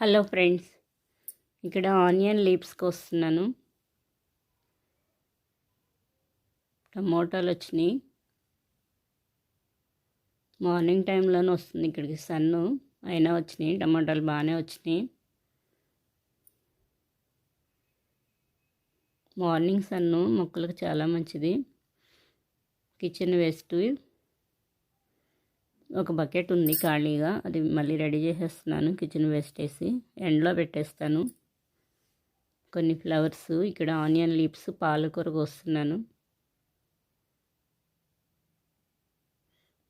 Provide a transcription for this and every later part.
Hello friends, ఇక్కడ onion leaves కోస్తున్నాను. టమోటాలు వచ్చినాయి. మార్నింగ్ టైంలోనే వస్తుంది ఇక్కడికి సన్ను, అయినా వచ్చినాయి. టమోటాలు బాగానే వచ్చినాయి. మార్నింగ్ సన్ను మొక్కలకు చాలా మంచిది. కిచెన్ వేస్ట్ ఒక బకెట్ ఉంది ఖాళీగా, అది మళ్ళీ రెడీ చేసేస్తున్నాను. కిచెన్ వేస్ట్ వేసి ఎండలో పెట్టేస్తాను. కొన్ని ఫ్లవర్స్, ఇక్కడ ఆనియన్ లీవ్స్ పాలకూర కోస్తున్నాను.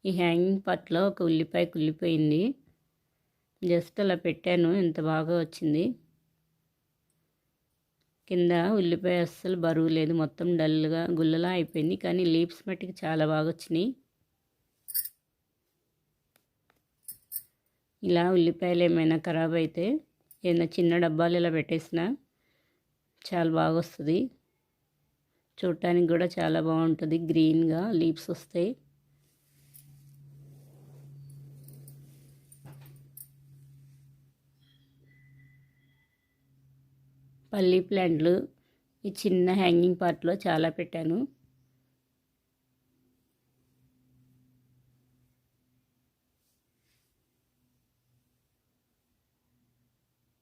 ఈ హ్యాంగింగ్ పాట్లో ఒక ఉల్లిపాయ కుళ్ళిపోయింది. జస్ట్ అలా పెట్టాను, ఎంత బాగా వచ్చింది. కింద ఉల్లిపాయ అస్సలు బరువు లేదు, మొత్తం డల్గా గుల్లలా అయిపోయింది. కానీ లీవ్స్ మట్టికి చాలా బాగా వచ్చినాయి. ఇలా ఉల్లిపాయలు ఏమైనా ఖరాబ్ అయితే ఏదైనా చిన్న డబ్బాలు ఇలా పెట్టేసినా చాలా బాగా వస్తుంది. చూడటానికి కూడా చాలా బాగుంటుంది. గ్రీన్గా లీవ్స్ వస్తాయి. పల్లీ ప్లాంట్లు ఈ చిన్న హ్యాంగింగ్ పార్ట్లో చాలా పెట్టాను.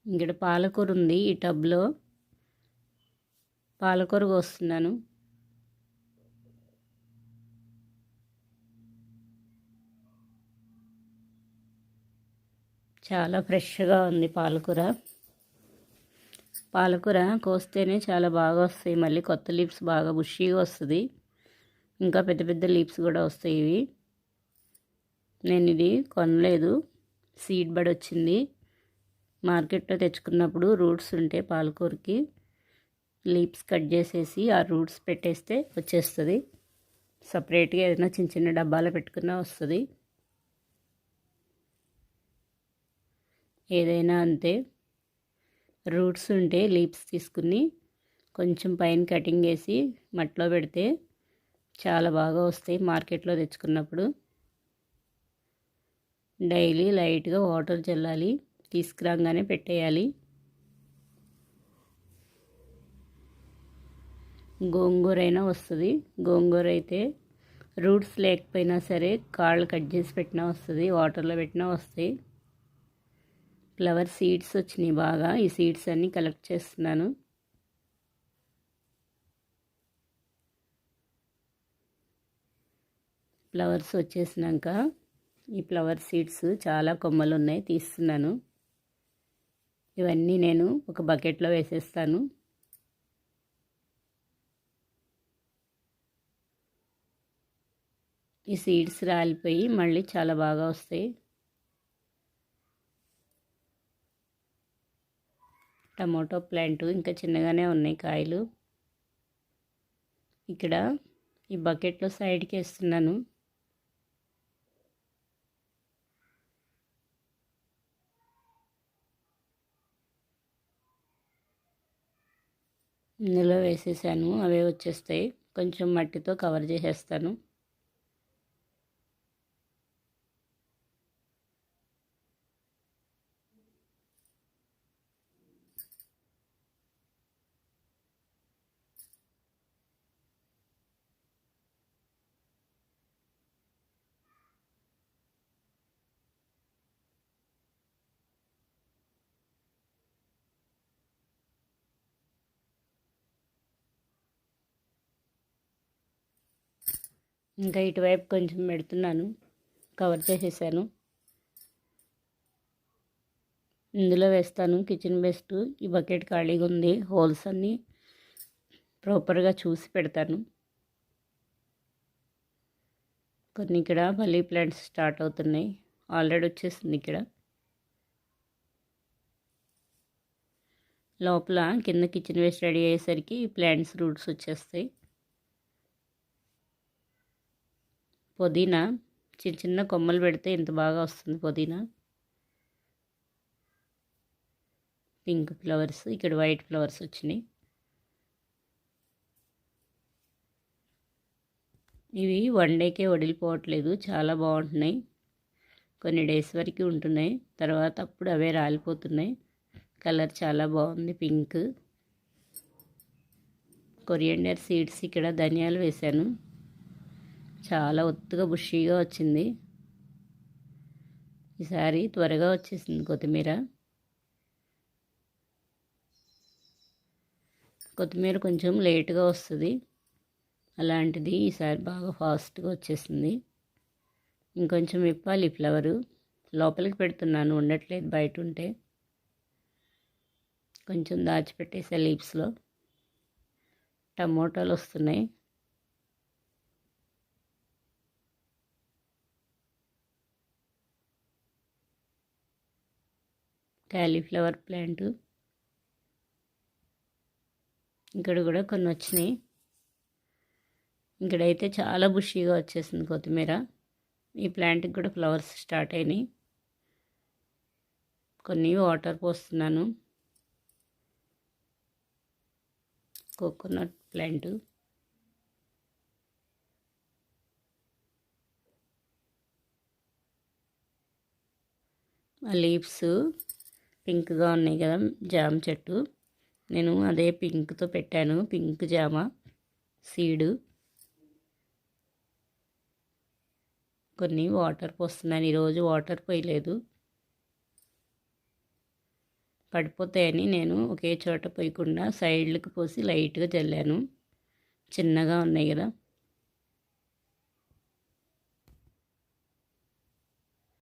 ఇక్కడ పాలకూర ఉంది. ఈ టబ్లో పాలకూర కోస్తున్నాను. చాలా ఫ్రెష్గా ఉంది పాలకూర. పాలకూర కోస్తేనే చాలా బాగా వస్తాయి. మళ్ళీ కొత్త లీవ్స్ బాగా బుషీగా వస్తుంది. ఇంకా పెద్ద పెద్ద లీవ్స్ కూడా వస్తాయి. ఇవి నేను ఇది కొనలేదు, సీడ్ బడ్ వచ్చింది. మార్కెట్లో తెచ్చుకున్నప్పుడు రూట్స్ ఉంటే పాలకూరకి లీవ్స్ కట్ చేసేసి ఆ రూట్స్ పెట్టేస్తే వచ్చేస్తుంది. సపరేట్గా ఏదైనా చిన్న చిన్న డబ్బాలో పెట్టుకున్నా వస్తుంది. ఏదైనా అంతే, రూట్స్ ఉంటే లీవ్స్ తీసుకుని కొంచెం పైన కటింగ్ వేసి మట్టిలో పెడితే చాలా బాగా వస్తాయి. మార్కెట్లో తెచ్చుకున్నప్పుడు డైలీ లైట్గా వాటర్ చల్లాలి, తీసుకురాగానే పెట్టేయాలి. గోంగూర అయినా వస్తుంది. గోంగూర అయితే రూట్స్ లేకపోయినా సరే కాళ్ళు కట్ చేసి పెట్టినా వస్తుంది, వాటర్లో పెట్టినా వస్తాయి. ఫ్లవర్ సీడ్స్ వచ్చినాయి బాగా. ఈ సీడ్స్ అన్నీ కలెక్ట్ చేస్తున్నాను. ఫ్లవర్స్ వచ్చేసినాక ఈ ఫ్లవర్ సీడ్స్ చాలా కొమ్మలు ఉన్నాయి, తీస్తున్నాను. ఇవన్నీ నేను ఒక బకెట్లో వేసేస్తాను. ఈ సీడ్స్ రాలిపోయి మళ్ళీ చాలా బాగా వస్తాయి. టమాటో ప్లాంట్ ఇంకా చిన్నగానే ఉన్నాయి కాయలు. ఇక్కడ ఈ బకెట్లో సైడ్కి వేస్తున్నాను. ఇందులో వేసేసాను, అవే వచ్చేస్తాయి. కొంచెం మట్టితో కవర్ చేసేస్తాను. ఇంకా ఇటువైపు కొంచెం పెడుతున్నాను, కవర్ చేసేసాను. ఇందులో వేస్తాను కిచెన్ వేస్ట్. ఈ బకెట్ ఖాళీగా ఉంది, హోల్స్ అన్నీ ప్రాపర్గా చూసి పెడతాను. కొన్ని ఇక్కడ మనీ ప్లాంట్స్ స్టార్ట్ అవుతున్నాయి, ఆల్రెడీ వచ్చేసింది. ఇక్కడ లోపల కింద కిచెన్ వేస్ట్ రెడీ అయ్యేసరికి ప్లాంట్స్ రూట్స్ వచ్చేస్తాయి. పుదీనా చిన్న చిన్న కొమ్మలు పెడితే ఎంత బాగా వస్తుంది పుదీనా. పింక్ ఫ్లవర్స్, ఇక్కడ వైట్ ఫ్లవర్స్ వచ్చినాయి. ఇవి వన్ డేకే వదిలిపోవట్లేదు, చాలా బాగుంటున్నాయి. కొన్ని డేస్ వరకు ఉంటున్నాయి, తర్వాత అప్పుడు అవే రాలిపోతున్నాయి. కలర్ చాలా బాగుంది, పింక్. కొరియండర్ సీడ్స్, ఇక్కడ ధనియాలు వేశాను. చాలా ఒత్తుగా బుషీగా వచ్చింది. ఈసారి త్వరగా వచ్చేసింది కొత్తిమీర. కొత్తిమీర కొంచెం లేట్గా వస్తుంది, అలాంటిది ఈసారి బాగా ఫాస్ట్గా వచ్చేసింది. ఇంకొంచెం ఇప్పాలి ఫ్లవరు. లోపలికి పెడుతున్నాను, ఉండట్లేదు బయట ఉంటే. కొంచెం దాచిపెట్టేసే లీవ్స్లో. టమోటాలు వస్తున్నాయి. క్యాలీఫ్లవర్ ప్లాంట్ ఇక్కడ కూడా కొన్ని వచ్చినాయి. ఇక్కడైతే చాలా బుషీగా వచ్చేసింది కొత్తిమీర. ఈ ప్లాంట్కి కూడా ఫ్లవర్స్ స్టార్ట్ అయినాయి. కొన్ని వాటర్ పోస్తున్నాను. కోకోనట్ ప్లాంట్, ఆ లీవ్స్ పింక్గా ఉన్నాయి కదా, జామ చెట్టు. నేను అదే పింక్తో పెట్టాను, పింక్ జామ సీడు. కొన్ని వాటర్ పోస్తున్నాను, ఈరోజు వాటర్ పోయలేదు, పడిపోతాయని నేను ఒకే చోట పోయకుండా సైడ్లకు పోసి లైట్గా చల్లాను. చిన్నగా ఉన్నాయి కదా.